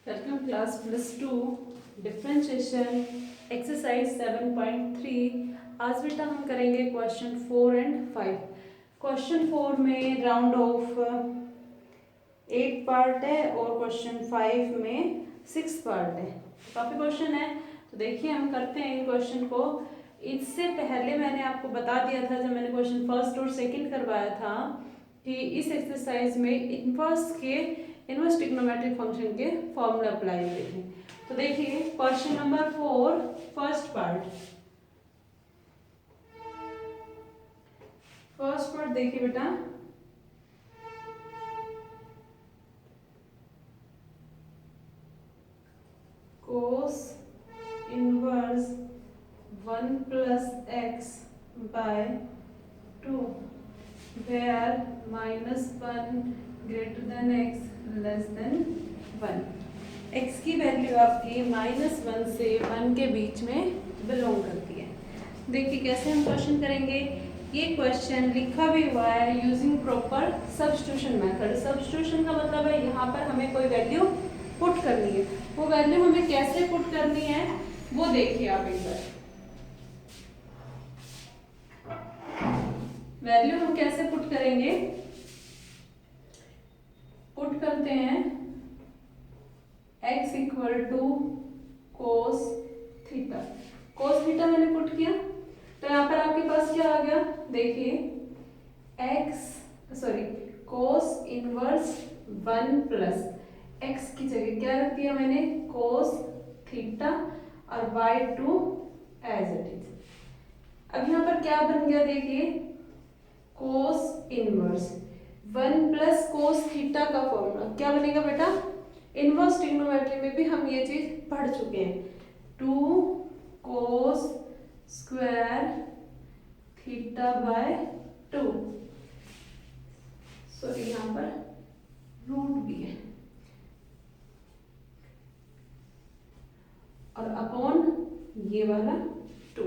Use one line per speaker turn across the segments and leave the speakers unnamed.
Welcome class +2 differentiation exercise 7.3। आज बेटा हम करेंगे क्वेश्चन 4 एंड 5। क्वेश्चन 4 में राउंड ऑफ 8 पार्ट है और क्वेश्चन 5 में 6 पार्ट है। काफ़ी क्वेश्चन है, तो देखिए हम करते हैं इन क्वेश्चन को। इससे पहले मैंने आपको बता दिया था, जब मैंने क्वेश्चन फर्स्ट और सेकंड करवाया था, कि इस एक्सरसाइज में इनवर्स ट्रिग्नोमेट्रिक फंक्शन के फॉर्मूला अप्लाई हुए थे। तो देखिए क्वेश्चन नंबर 4 फर्स्ट पार्ट देखिए बेटा। Cos inverse 1 + x by 2 where -1 greater than x less than 1। x की वैल्यू आपकी -1 से 1 के बीच में बिलोंग करती है। देखिए कैसे हम क्वेश्चन करेंगे। ये क्वेश्चन लिखा भी हुआ है using proper substitution method. Substitution का मतलब है यहाँ पर हमें कोई वैल्यू पुट करनी है। वो वैल्यू हमें कैसे पुट करनी है वो देखिए आप एक बार। वैल्यू हम कैसे पुट करेंगे, पुट करते हैं x = cos theta. cos theta मैंने पुट किया, तो यहाँ पर आपके पास क्या आ गया, देखिए cos इनवर्स 1 + x की जगह क्या रख दिया मैंने, cos थीटा और y2 एज इट इज। अब यहाँ पर क्या बन गया, देखिए cos इनवर्स 1 + cos थीटा का फॉर्मूला क्या बनेगा बेटा। इनवर्स ट्रिग्नोमेट्री में भी हम ये चीज पढ़ चुके हैं। 2 cos square theta by 2, sorry यहाँ पर रूट भी है, और अपॉन ये वाला 2।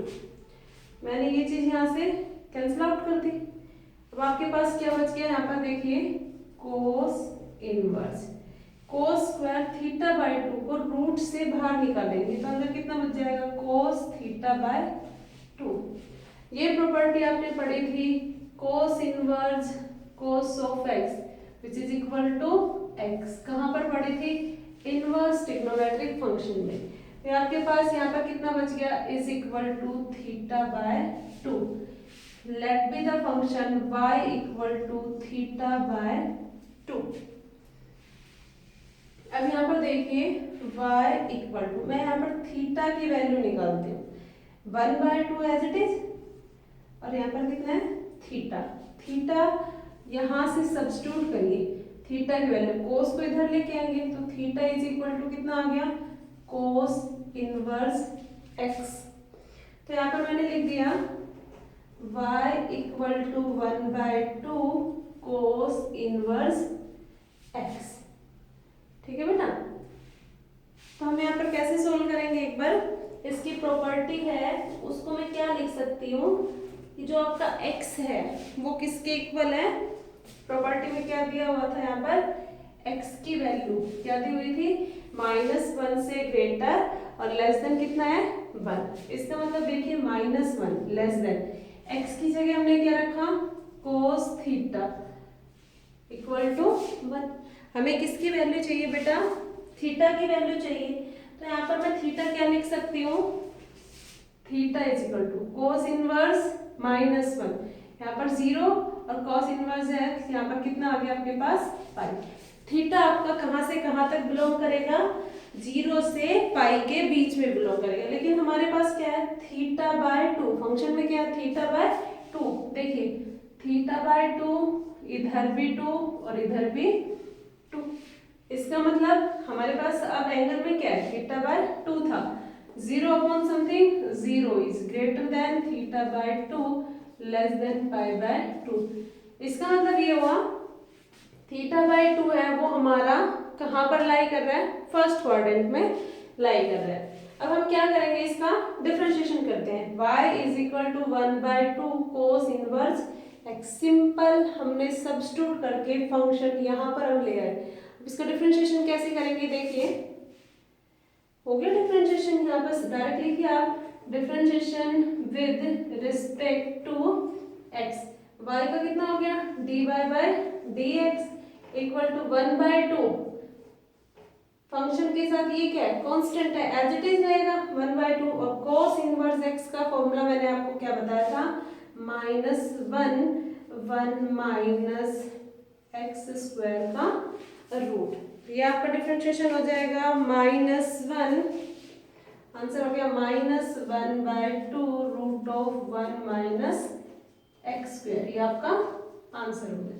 मैंने ये चीज यहाँ से कैंसिल आउट कर दी। अब आपके पास क्या बच गया, यहाँ पर देखिए कोस inverse cos square theta by 2 को रूट से बाहर निकालेंगे तो अंदर कितना बच जाएगा, कोस थीटा बाय 2। ये प्रॉपर्टी आपने पढ़ी थी, cos inverse cos of x which is equal to x। कहाँ पर पढ़ी थी, इनवर्स ट्रिग्नोमेट्रिक फंक्शन में। तो आपके पास यहाँ पर कितना बच गया, is equal to theta by 2। Let be the function y = theta by 2। अब यहाँ पर देखिए y = मैं यहाँ पर थीटा की वैल्यू निकालती हूँ 1/2 एज इट इज, और यहाँ पर कितना है थीटा। थीटा यहाँ से सब्स्टिट्यूट करिए, थीटा की वैल्यू कोस को इधर लेके आएंगे तो थीटा = कितना आ गया, कोस इनवर्स x। तो यहाँ पर मैंने लिख दिया y = 1/2 कोस इनवर्स x। ठीक है बेटा। तो हम यहाँ पर कैसे सोल्व करेंगे, एक बार इसकी प्रॉपर्टी है उसको मैं क्या लिख सकती हूँ, कि जो आपका x है वो किसके इक्वल है। प्रॉपर्टी में क्या दिया हुआ था, यहाँ पर x की वैल्यू क्या दी हुई थी, -1 से ग्रेटर और लेस देन कितना है 1। इसका मतलब देखिए -1 लेस देन, x की जगह हमने क्या रखा, cos थीटा = 1। हमें किसकी वैल्यू चाहिए बेटा, थीटा की वैल्यू चाहिए। तो यहाँ पर मैं थीटा क्या लिख सकती हूँ, थीटा = cos इनवर्स -1, यहाँ पर 0 और cos इनवर्स है, यहाँ पर कितना आ गया आपके पास पाई। थीटा आपका कहाँ से कहाँ तक बिलोंग करेगा, 0 से पाई के बीच में बिलोंग करेगा। लेकिन हमारे पास क्या है, थीटा बाय 2, फंक्शन में क्या है थीटा बाय 2। देखिए थीटा बाय 2, इधर भी 2 और इधर भी 2। इसका मतलब हमारे पास अब एंगल में क्या है, थीटा बाय 2 था, 0 upon something 0 is greater than theta by 2 less than pi by 2। इसका मतलब ये हुआ थीटा बाय 2 है वो हमारा कहाँ पर लाई कर रहा है, फर्स्ट क्वाड्रेंट में लाई कर रहा है। अब हम क्या करेंगे, इसका डिफरेंशिएशन करते हैं। y = 1/2 कोस इनवर्स x। सिंपल हमने सब्स्टिट्यूट करके फंक्शन यहाँ पर हम ले आए। इसका डिफरेंशिएशन कैसे करेंगे, देखिए हो गया डिफरेंशिएशन। यहाँ पर डायरेक्ट लिखिए आप, differentiation with respect to x. y का कितना हो गया, dy by d x equal to 1/2। Function के साथ ये क्या है, कांस्टेंट है, एज इट इज रहेगा 1/2। और cos इनवर्स x का फॉर्मूला मैंने आपको क्या बताया था, -1 माइनस एक्स स्क्वायर का रूट। ये आपका डिफरेंशिएशन हो जाएगा -1, आंसर हो गया -1/2 root of 1 minus x square. ये आपका आंसर हो गया।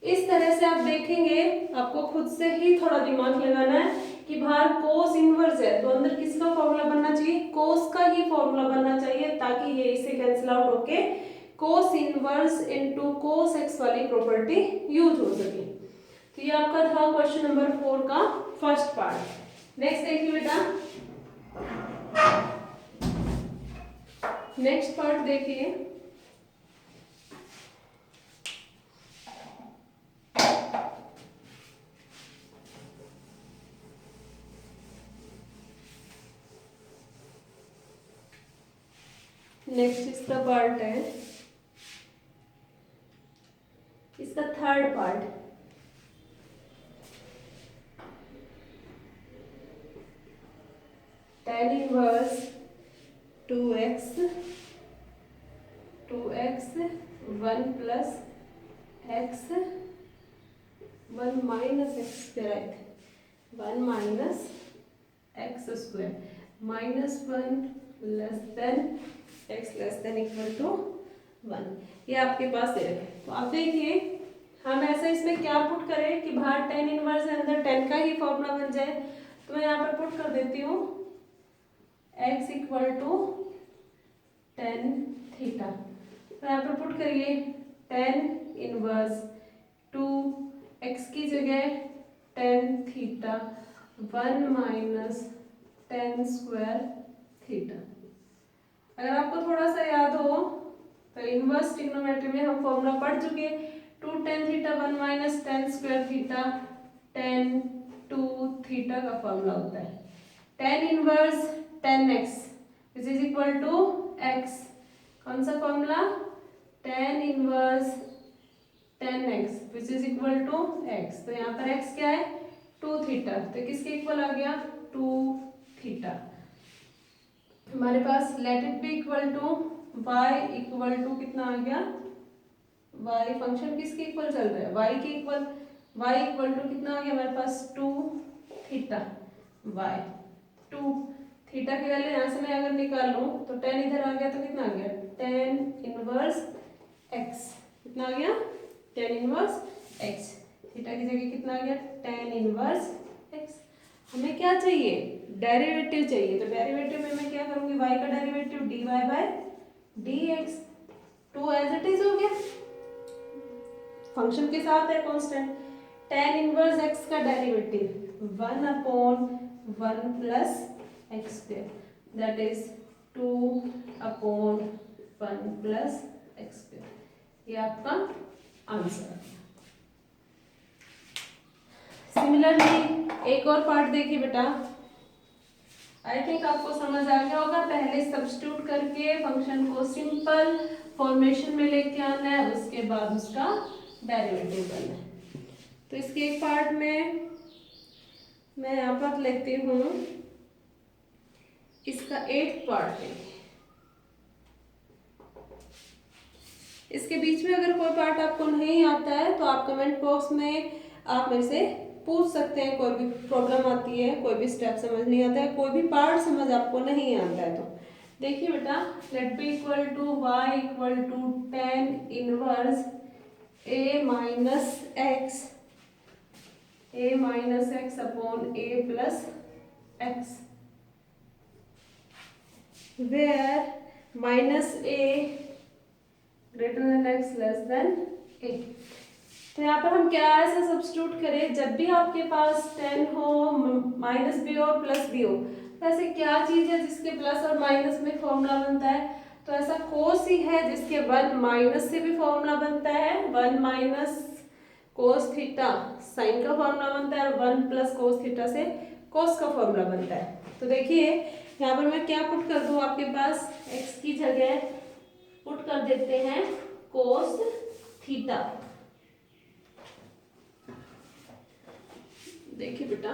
इस तरह से आप देखेंगे, आपको खुद से ही थोड़ा दिमाग लगाना है कि बाहर कोस इनवर्स है तो अंदर किसका फॉर्मूला बनना चाहिए, कोस का ही फॉर्मूला बनना चाहिए, ताकि ये इसे कैंसिल आउट होके cos inverse into cos x वाली प्रॉपर्टी यूज हो सके। तो ये आपका था क्वेश्चन नंबर 4 का फर्स्ट पार्ट। नेक्स्ट देखिए बेटा, नेक्स्ट पार्ट देखिए, नेक्स्ट इसका पार्ट है, इसका third part. tan inverse 2x 1 plus x 1 minus x square, 1 minus x square -1 less than x less than equal to 1। ये आपके पास दे रखे। तो आप देखिए हम ऐसा इसमें क्या पुट करें कि बाहर tan इनवर्स है, अंदर tan का ही फॉर्मूला बन जाए। तो मैं यहाँ पर पुट कर देती हूँ x equal to tan theta. तो यहाँ पर पुट करिए tan इनवर्स 2x की जगह tan theta 1 minus tan square theta. अगर आपको थोड़ा सा याद हो तो इनवर्स ट्रिग्नोमेट्री में हम फॉर्मूला पढ़ चुके, 2 tan theta 1 minus tan square theta tan 2 theta का फॉर्मूला होता है। tan inverse tan x which is equal to x, कौन सा formula, tan inverse tan x which is equal to x। तो यहाँ पर x क्या है, 2 थीटा, तो किसके इक्वल आ गया, 2 थीटा। हमारे पास let it be equal to y equal to कितना आ गया, y फंक्शन किसके इक्वल चल रहा है, y के इक्वल, y इक्वल टू कितना आ गया हमारे पास 2 थीटा y। 2 थीटा की वैल्यू यहाँ से मैं अगर निकालूं तो tan इधर आ गया तो कितना आ गया, tan इनवर्स x, कितना आ गया, tan इनवर्स x। थीटा की जगह कितना आ गया, tan इनवर्स x। हमें क्या चाहिए, डेरिवेटिव चाहिए। तो डेरिवेटिव में मैं क्या करूंगी, y का derivative dy by dx, 2 as it is हो गया, फंक्शन के साथ है कांस्टेंट। tan इनवर्स x का derivative 1/1 plus x square, that is 2/1 plus x square. ये आपका आंसर है। सिमिलरली एक और पार्ट देखिए बेटा, आई थिंक आपको समझ आ गया होगा। पहले सब्स्टिट्यूट करके फंक्शन को सिंपल फॉर्मेशन में लेके आना है, उसके बाद उसका डेरिवेटिव करना है। तो इसके एक पार्ट में मैं यहाँ पर लेती हूँ इसका 8th पार्ट है। इसके बीच में अगर कोई पार्ट आपको नहीं आता है तो आप कमेंट बॉक्स में आप मेरे से पूछ सकते हैं, कोई भी प्रॉब्लम आती है, कोई भी स्टेप समझ नहीं आता है, कोई भी पार्ट समझ आपको नहीं आता है। तो देखिए बेटा, let be equal to y equal to tan inverse a minus x upon a plus x, where minus a greater than x less than a। तो यहाँ पर हम क्या ऐसा सब्स्टिट्यूट करें, जब भी आपके पास tan हो, माइनस भी हो, प्लस भी हो, तो ऐसे क्या चीज है जिसके प्लस और माइनस में फॉर्मूला बनता है, तो ऐसा कोस ही है जिसके 1 माइनस से भी फॉर्मूला बनता है, 1 माइनस कोस थीटा साइन का फॉर्मूला बनता है, और 1 प्लस कोस थीटा से कोस का फॉर्मूला बनता है। तो देखिए यहाँ पर मैं क्या पुट कर दूँ आपके पास, x की जगह पुट कर देते हैं कोस थीटा। देखिए बेटा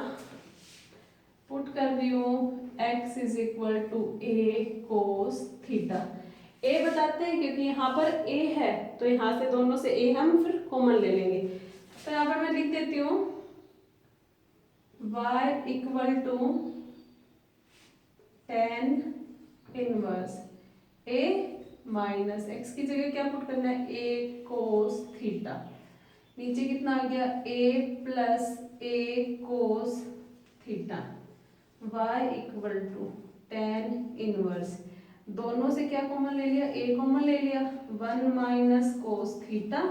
पुट कर रही हूँ x is equal to a cos theta. A बताते हैं क्योंकि यहाँ पर a है तो यहाँ से दोनों से a हम फिर कॉमन ले लेंगे। तो यहाँ पर मैं लिख देती हूँ y equal to tan inverse a minus x की जगह क्या पुट करना है, a कोस थीटा। नीचे कितना आ गया, a plus a cos theta. y equal to tan inverse, दोनों से क्या कॉमन ले लिया, a कॉमन ले लिया, 1 माइनस कोस थीटा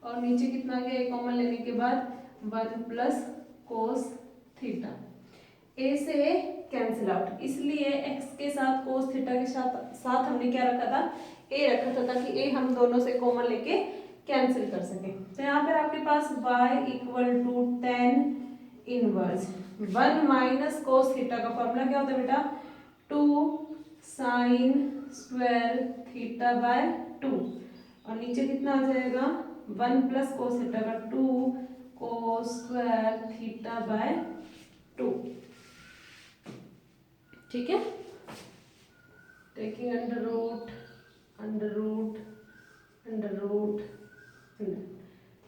और नीचे कितना आ गया, a कॉमन लेने के बाद 1 प्लस कोस थीटा। a से a कैंसिल आउट, इसलिए x के साथ कोस थीटा के साथ हमने क्या रखा था, a रखा था ताकि a हम दोनों से कॉमन लेके कैंसिल कर सके। तो यहाँ पर आपके पास y equal to tan inverse 1 minus cos theta का फॉर्मूला क्या होता है बेटा, 2 साइन स्क्वायर थीटा बाय 2 और नीचे कितना आ जाएगा 1 प्लस कोस थीटा का 2 कोस स्क्वायर थीटा बाय 2। ठीक है, taking under root under root under root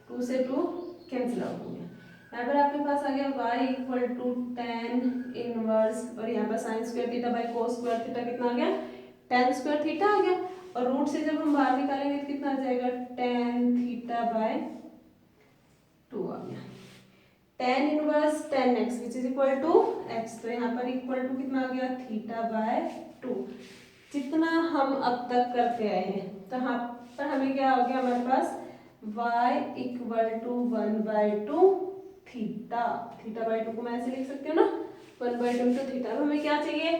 2 से 2 कैंसिल आउट हो गया। यहाँ पर आपके पास आ गया y equal to tan inverse और यहाँ पर sine square theta by cos square theta कितना आ गया, tan स्क्वायर थीटा आ गया और रूट से जब हम बाहर निकालेंगे तो कितना आ जाएगा, tan थीटा बाय 2 आ गया। tan inverse tan x which is equal to x, तो यहाँ पर इक्वल टू कितना आ गया, थीटा बाय 2। जितना हम अब तक करते आए हैं तो यहाँ पर हमें क्या हो गया, हमारे पास y equal to 1/2 theta. Theta by 2 को मैं ऐसे लिख सकती हूँ ना, 1/2 इंटू थीटा। अब हमें क्या चाहिए,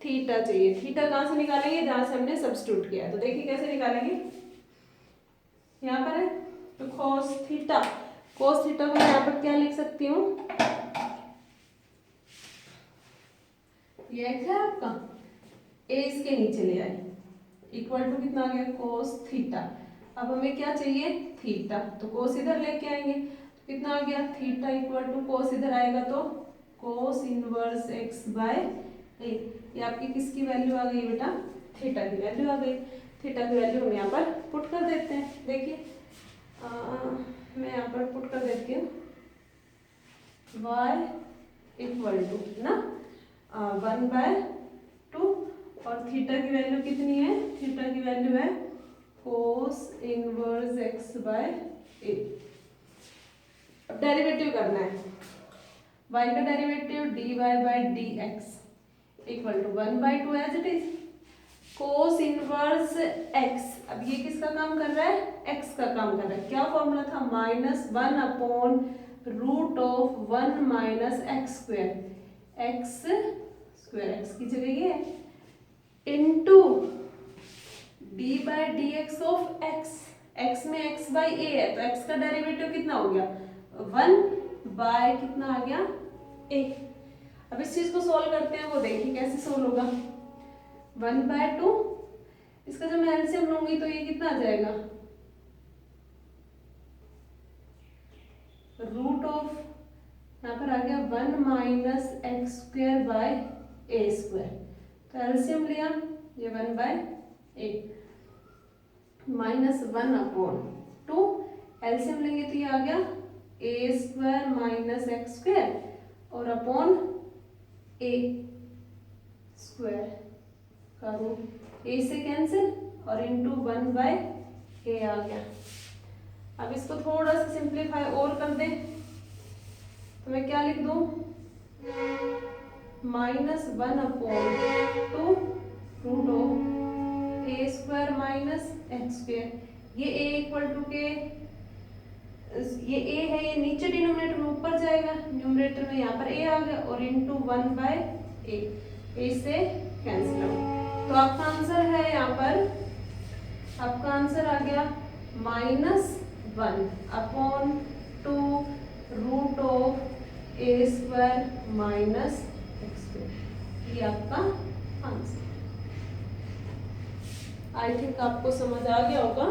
थीटा चाहिए। थीटा कहाँ से निकालेंगे, जहाँ से हमने सब्स्टिट्यूट किया है। तो देखिए कैसे निकालेंगे, यहाँ पर है तो कोस थीटा, कोस थीटा को यहाँ पर क्या लिख सकती हूँ, ये है आपका a इसके नीचे ले आए इक्वल टू कितना आ गया, कोस थीटा। अब हमें क्या चाहिए, थीटा, तो कोस इधर लेके आएंगे तो कितना आ गया, थीटा इक्वल टू कोस इधर आएगा तो cos inverse x by a। ये आपकी किसकी वैल्यू आ गई बेटा, थीटा की वैल्यू आ गई। थीटा की वैल्यू हम यहाँ पर पुट कर देते हैं। देखिए मैं यहाँ पर पुट कर देती हूँ y इक्वल टू ना 1/2 और थीटा की वैल्यू कितनी है, थीटा की वैल्यू है cos inverse x by a। अब डेरिवेटिव करना है, y का derivative dy by dx equal to 1/2 as it is cos inverse x। अब ये किसका काम कर रहा है, x का काम कर रहा है। क्या फॉर्मूला था, -1 upon root of 1 minus x square, x square x की जगह ये into d by d x of x. X में एक्स बाई ए है तो एक्स का डेरिवेटिव कितना हो गया, 1 बाय कितना आ गया, ए। अब इस चीज को सॉल्व करते हैं, वो देखिए कैसे सॉल्व होगा। 1/2, इसका जब मैं एलसीएम लूंगी तो ये कितना आ जाएगा, रूट ऑफ यहाँ पर आ गया 1 minus x square by A square. तो एलसीएम लिया, ये 1/a -1 अपॉन 2, एलसीएम लेंगे तो ये आ गया ए स्क्वायर माइनस एक्स स्क्वायर और अपॉन ए स्क्वायर का रूट, ए से कैंसिल और इंटू 1/a आ गया। अब इसको थोड़ा सा सिंप्लीफाई और कर दें तो मैं क्या लिख दूं, -1 upon 2 root of a square minus x square. ये a इक्वल टू के, ये a है, ये नीचे डिनोमिनेटर में ऊपर जाएगा, न्यूमरेटर में यहाँ पर a आ गया और इंटू 1/a, a से कैंसिल आउट। तो आपका आंसर है यहाँ पर, आपका आंसर आ गया -1 upon 2 root of a square minus x²। ये आपका आंसर। आई थिंक आपको समझ आ गया होगा।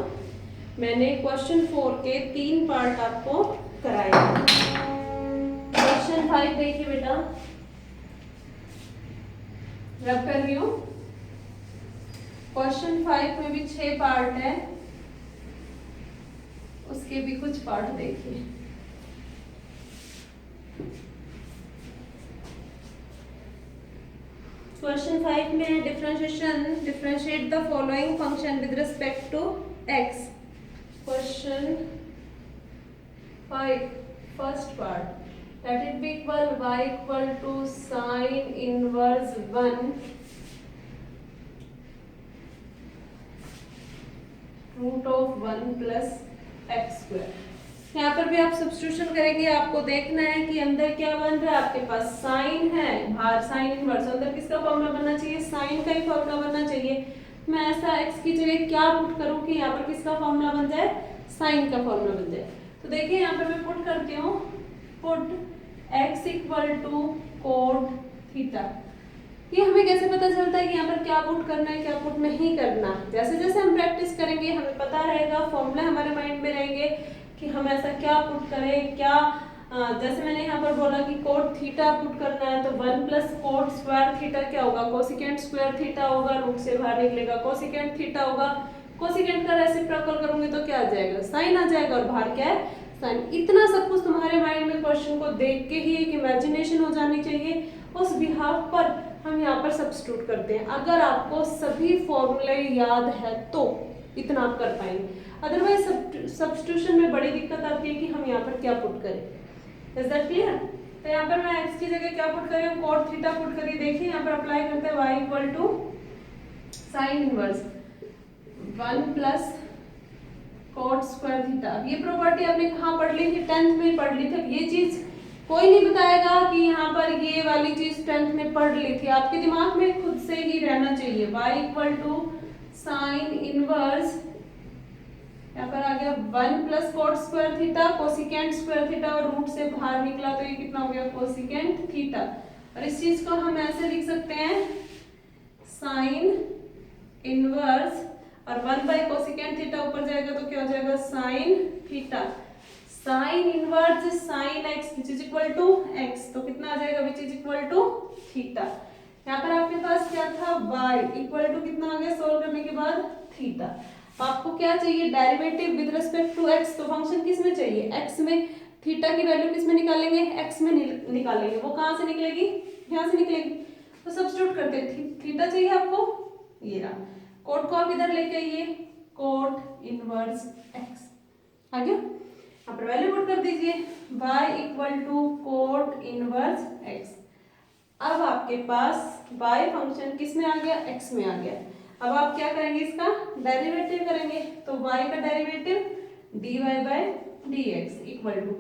मैंने क्वेश्चन 4 के 3 पार्ट आपको कराए। क्वेश्चन 5 देखिए बेटा, रब कर रही हूँ। क्वेश्चन 5 में भी 6 पार्ट है, उसके भी कुछ पार्ट देखिए। क्वेश्चन 5 में है differentiate the following function with respect to x। Question 5 first part, let it be equal y equal to sine inverse 1 root of 1 plus x²। यहाँ पर भी आप सब्स्टिट्यूशन करेंगे, आपको देखना है कि अंदर क्या बन रहा है। आपके पास साइन है, बाहर साइन इनवर्स, अंदर किसका फॉर्मूला बनना चाहिए, साइन का ही फॉर्मूला बनना चाहिए। मैं ऐसा x की जगह क्या पुट करूं कि यहाँ पर किसका फॉर्मूला बन जाए, साइन का फॉर्मूला बन जाए। तो देखिए यहाँ पर मैं पुट करती हूँ, put x equal to cot theta. ये हमें कैसे पता चलता है कि यहाँ पर क्या पुट करना है, क्या पुट नहीं करना। जैसे जैसे हम प्रैक्टिस करेंगे हमें पता रहेगा, फॉर्मूला हमारे माइंड में रहेंगे कि हम ऐसा क्या पुट करें, क्या जैसे मैंने यहाँ पर बोला कि कोट थीटा पुट करना है, तो 1 प्लस कोट स्क्वायर थीटा क्या होगा, कोसिकेंट स्क्वायर थीटा होगा, रूट से बाहर निकलेगा कोसिकेंट थीटा होगा। कोसिकेंट का रेसिप्रोकल करूंगी तो क्या आ जाएगा, साइन आ जाएगा, और बाहर क्या है, साइन। इतना सब कुछ तुम्हारे माइंड में क्वेश्चन को देख के ही एक इमेजिनेशन हो जानी चाहिए। उस बिहाफ पर हम यहाँ पर सब्स्टिट्यूट करते हैं। अगर आपको सभी फॉर्मूले याद है तो इतना आप कर पाएंगे, अदरवाइज सब्स्टिट्यूशन में बड़ी दिक्कत आती है कि हम यहाँ पर क्या पुट करें। Is that clear? तो यहाँ पर मैं x की जगह क्या पुट कर रही हूँ, कोट थीटा पुट करिए। देखिए यहाँ पर अप्लाई करते हैं y equal to sine inverse 1 plus cot square theta. ये प्रॉपर्टी आपने कहाँ पढ़ ली थी, 10th में पढ़ ली थी। ये चीज कोई नहीं बताएगा कि यहाँ पर ये वाली चीज 10th में पढ़ ली थी, आपके दिमाग में खुद से ही रहना चाहिए। y equal to sine inverse, यहाँ पर आ गया 1 plus cot square theta, cosecant square theta, और रूट से बाहर निकला तो ये कितना हो गया, कोसिकेंट थीटा। और इस चीज को हम ऐसे लिख सकते हैं, साइन इनवर्स और 1 बाई कोसिकेंट थीटा ऊपर जाएगा तो क्या हो जाएगा, sine theta. Sine inverse sine x which is equal to x, तो कितना आ जाएगा, which is equal to theta. यहाँ पर आपके पास क्या था, y इक्वल टू कितना आ गया, सोल्व करने के बाद थीटा। आपको क्या चाहिए, derivative with respect to x। तो फंक्शन किस में चाहिए, x में। थीटा की वैल्यू किस में निकालेंगे, x में निकालेंगे। वो कहाँ से निकलेगी, यहाँ से निकलेगी। तो सब्स्टिट्यूट करते हैं, थीटा चाहिए आपको, ये रहा। कोट को आप इधर लेके आइए, कोट इनवर्स x आ गया। यहाँ पर वैल्यू पुट कर दीजिए, y equal to cot inverse x। अब आपके पास y फंक्शन किस में आ गया, x में आ गया। अब आप क्या करेंगे, इसका डेरिवेटिव करेंगे। तो y का derivative dy by dx equal to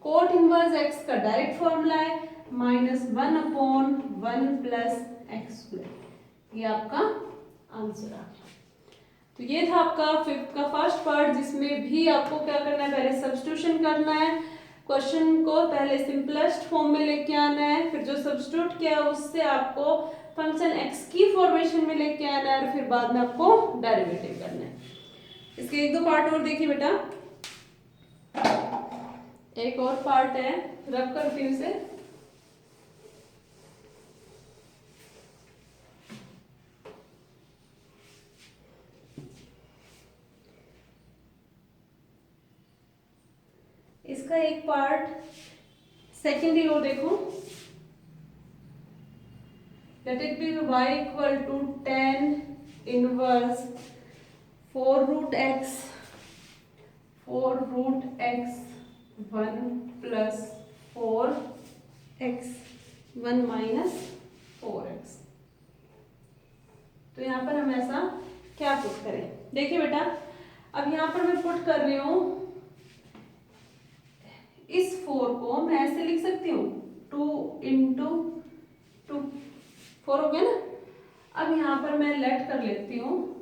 cot inverse x का डायरेक्ट फॉर्मूला है -1/1 प्लस x²। ये आपका आंसर आ गया। तो ये था आपका 5th का फर्स्ट पार्ट, जिसमें भी आपको क्या करना है, पहले सब्स्टिट्यूशन करना है, क्वेश्चन को पहले सिंपलेस्ट फॉर्म में लेके आना है, फिर जो सब्स्टिट्यूट किया उससे आपको फंक्शन x की फॉर्मेशन में लेके आना है, और फिर बाद में आपको डेरिवेटिव करना है। इसके एक दो पार्ट और देखिए बेटा, एक और पार्ट है, रब करती हूँ इसे। इसका एक पार्ट सेकेंड ही और देखो, let it be y equal to 10 inverse 4 root x 1 plus 4x 1 minus 4x। तो यहाँ पर हम ऐसा क्या पुट करें, देखिए बेटा, अब यहाँ पर मैं पुट कर रही हूँ, इस 4 को मैं ऐसे लिख सकती हूँ, 2 इंटू 2, 4 हो गया ना। अब यहाँ पर मैं लेट कर लेती हूँ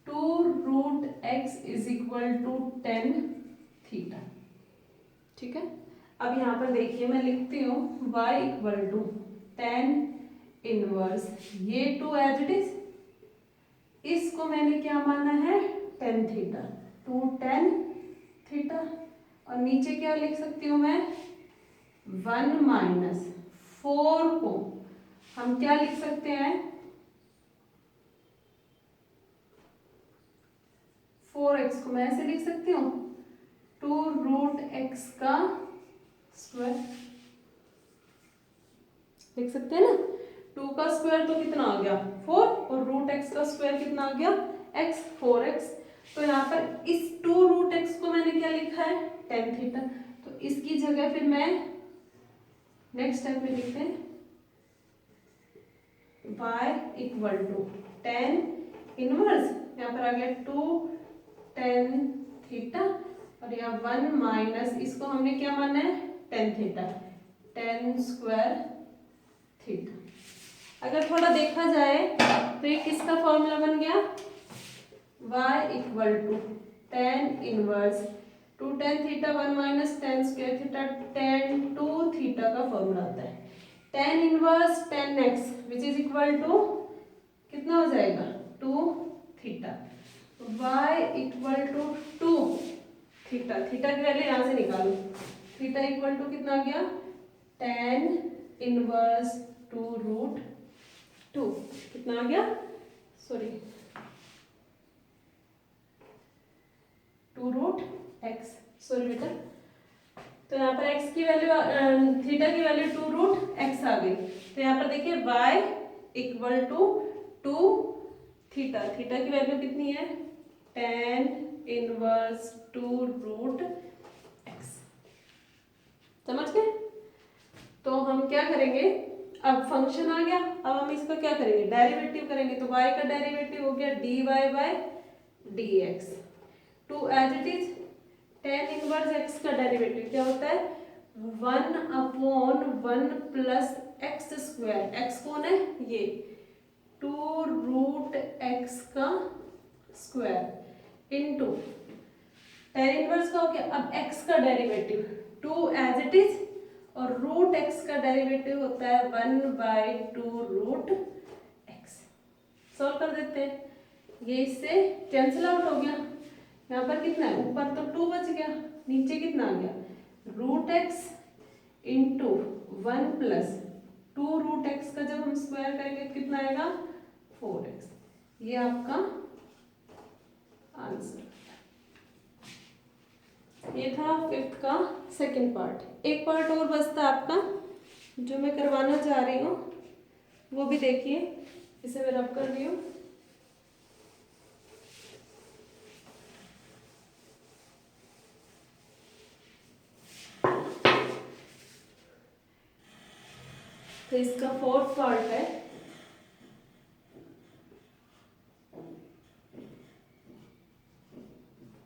2 root x is equal to 10 theta, ठीक है। अब यहाँ पर देखिए मैं लिखती हूँ y equal to tan inverse, ये टू एज इट इज, इसको मैंने क्या माना है, tan theta, two tan theta. और नीचे क्या लिख सकती हूँ मैं, वन माइनस फोर को हम क्या लिख सकते हैं, 4x को मैं ऐसे लिख सकती हूँ, टू रूट एक्स का स्क्वायर लिख सकते हैं ना। 2 का स्क्वायर तो कितना आ गया 4, और रूट एक्स का स्क्वायर कितना आ गया x, 4x। तो यहाँ पर इस 2 रूट एक्स को मैंने क्या लिखा है, टेन थीटा। तो इसकी जगह फिर मैं नेक्स्ट स्टेप में लिखते हैं y equal to tan inverse, यहाँ पर आ गया 2 टेन थीटा, और यहाँ 1 माइनस इसको हमने क्या माना है, tan theta, ten square theta. अगर थोड़ा देखा जाए तो ये किसका फॉर्मूला बन गया, y equal to tan inverse two tan theta 1 minus tan square theta, tan two theta का फॉर्मूला आता है tan inverse tan x which is equal to कितना हो जाएगा, two theta. y equal to two theta, theta की value यहाँ से निकालो, थीटा इक्वल टू कितना आ गया, tan inverse two root two, कितना आ गया, sorry two root x, sorry बेटा। तो यहाँ पर x की वैल्यू, थीटा की वैल्यू टू रूट एक्स आ गई। तो यहाँ पर देखिए y equal to two theta, theta की वैल्यू कितनी है, tan inverse two root x, समझ गए। तो हम क्या करेंगे, अब फंक्शन आ गया, अब हम इसका क्या करेंगे, डेरिवेटिव करेंगे। तो y का डेरिवेटिव हो गया dy by dx, two as it is tan inverse x का डेरिवेटिव क्या होता है, 1/1 प्लस एक्स स्क्वायर, एक्स कौन है ये, टू रूट एक्स का स्क्वायर इंटू टेन इनवर्स का हो गया, अब x का derivative two as it is, और रूट x का डेरिवेटिव होता है 1/2 रूट एक्स। सॉल्व कर देते हैं, ये इससे कैंसिल आउट हो गया। यहाँ पर कितना है, ऊपर तो 2 बच गया, नीचे कितना आ गया, root x into 1 plus two root x का जब हम स्क्वायर करेंगे तो कितना आएगा, 4x। ये आपका आंसर। ये था फिफ्थ का सेकंड पार्ट। एक पार्ट और बचता है आपका जो मैं करवाना चाह रही हूँ, वो भी देखिए, इसे मैं रब कर रही हूँ। तो इसका फोर्थ पार्ट है,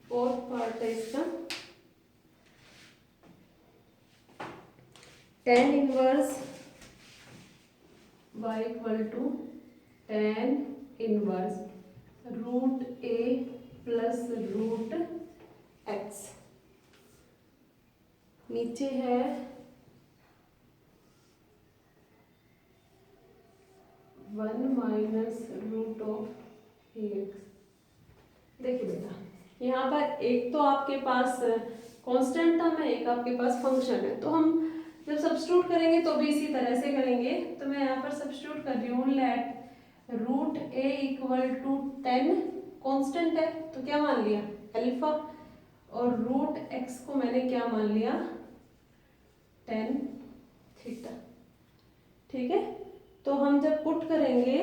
फोर्थ पार्ट है इसका, tan inverse y equal to tan inverse root a plus root x, नीचे है 1 माइनस रूट ऑफ ax। देखिए बेटा, यहाँ पर एक तो आपके पास कांस्टेंट टर्म है, एक आपके पास फंक्शन है, तो हम जब सब्स्टिट्यूट करेंगे तो भी इसी तरह से करेंगे। तो मैं यहाँ पर सब्स्टिट्यूट कर रही हूँ, let root a equal to 10 constant है तो क्या मान लिया, अल्फा, और रूट x को मैंने क्या मान लिया, 10 थीटा। ठीक है, तो हम जब पुट करेंगे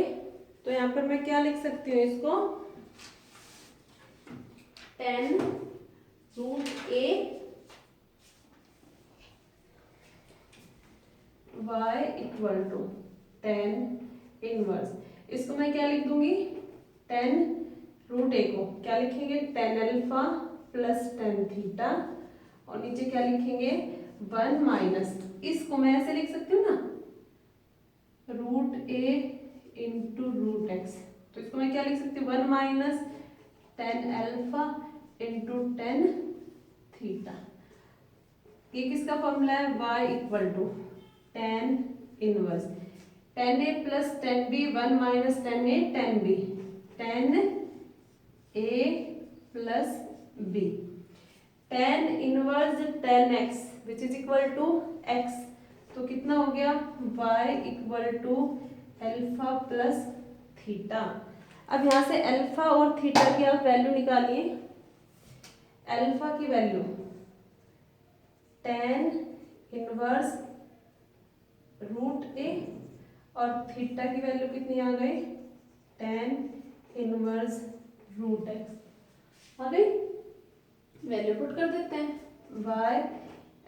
तो यहाँ पर मैं क्या लिख सकती हूँ इसको, 10 root a y equal to 10 inverse, इसको मैं क्या लिख दूंगी, 10 रूट a को क्या लिखेंगे, 10 अल्फा प्लस 10 थीटा, और नीचे क्या लिखेंगे, 1 माइनस, इसको मैं ऐसे लिख सकती हूँ ना, root a into root x. तो इसको मैं क्या लिख सकती हूँ, 1 माइनस 10 अल्फा इंटू 10 थीटा। ये किसका फॉर्मूला है, y equal to 10 inverse, 10 a plus 10 b, 1 minus 10 a 10 b, 10 a plus b, 10 inverse 10 x which is equal to x, तो कितना हो गया y equal to alpha plus theta. अब यहाँ से अल्फा और थीटा की आप वैल्यू निकालिए। अल्फा की वैल्यू 10 इनवर्स रूट ए और थीटा की वैल्यू कितनी आ गई 10 इनवर्स रूट एक्स आ गई। वैल्यू पुट कर देते हैं। y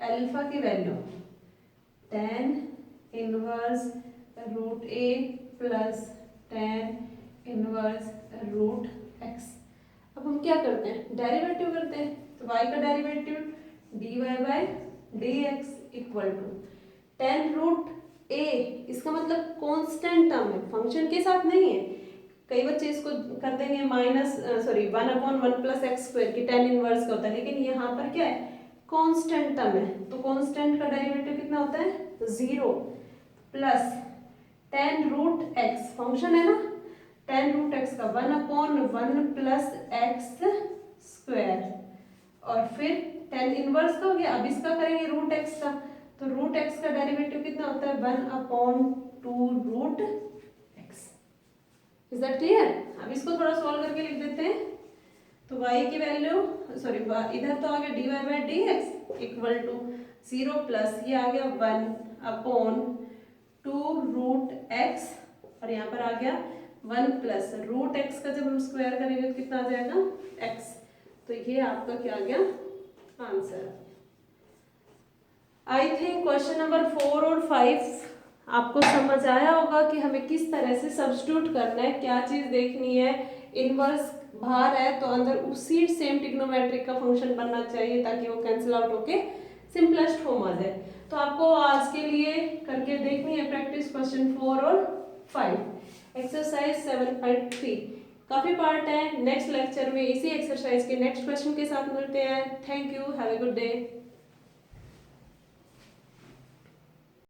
अल्फा की वैल्यू 10 इनवर्स रूट ए प्लस 10 इनवर्स रूट एक्स। अब हम क्या करते हैं डेरिवेटिव करते हैं, तो y का derivative dy by d x equal to 10 root a, इसका मतलब कांस्टेंट टर्म है, फंक्शन के साथ नहीं है। कई बच्चे इसको कर देंगे माइनस 1/1 प्लस एक्स स्क्वायर की 10 इनवर्स का होता है, लेकिन यहाँ पर क्या है कांस्टेंट टर्म है, तो कांस्टेंट का डेरिवेटिव कितना होता है 0 प्लस 10 रूट एक्स, फंक्शन है ना 10 रूट एक्स का 1/1 प्लस एक्स स्क्वायर, और फिर 10 इनवर्स का हो गया। अब इसका करेंगे रूट एक्स का, तो रूट एक्स का डेरिवेटिव कितना होता है 1/2 root x. Is that clear? अब इसको थोड़ा सॉल्व करके लिख देते हैं। तो y की वैल्यू इधर तो आ गया dy by d x equal to 0 plus ये आ गया 1/2 रूट एक्स, और यहाँ पर आ गया 1 प्लस रूट एक्स का जब हम स्क्वायर करेंगे तो कितना आ जाएगा x। तो ये आपका क्या आ गया answer. I think question number 4 और 5 आपको समझ आया होगा कि हमें किस तरह से सब्स्टिट्यूट करना है, क्या चीज देखनी है। इनवर्स बाहर है तो अंदर उसी सेम ट्रिग्नोमेट्रिक का फंक्शन बनना चाहिए ताकि वो कैंसिल आउट होके सिंपलेस्ट फॉर्म आ जाए। तो आपको आज के लिए करके देखनी है प्रैक्टिस क्वेश्चन 4 और 5। एक्सरसाइज 7.3 काफी पार्ट है। नेक्स्ट लेक्चर में इसी एक्सरसाइज के नेक्स्ट क्वेश्चन के साथ मिलते हैं। Thank you, have a good day.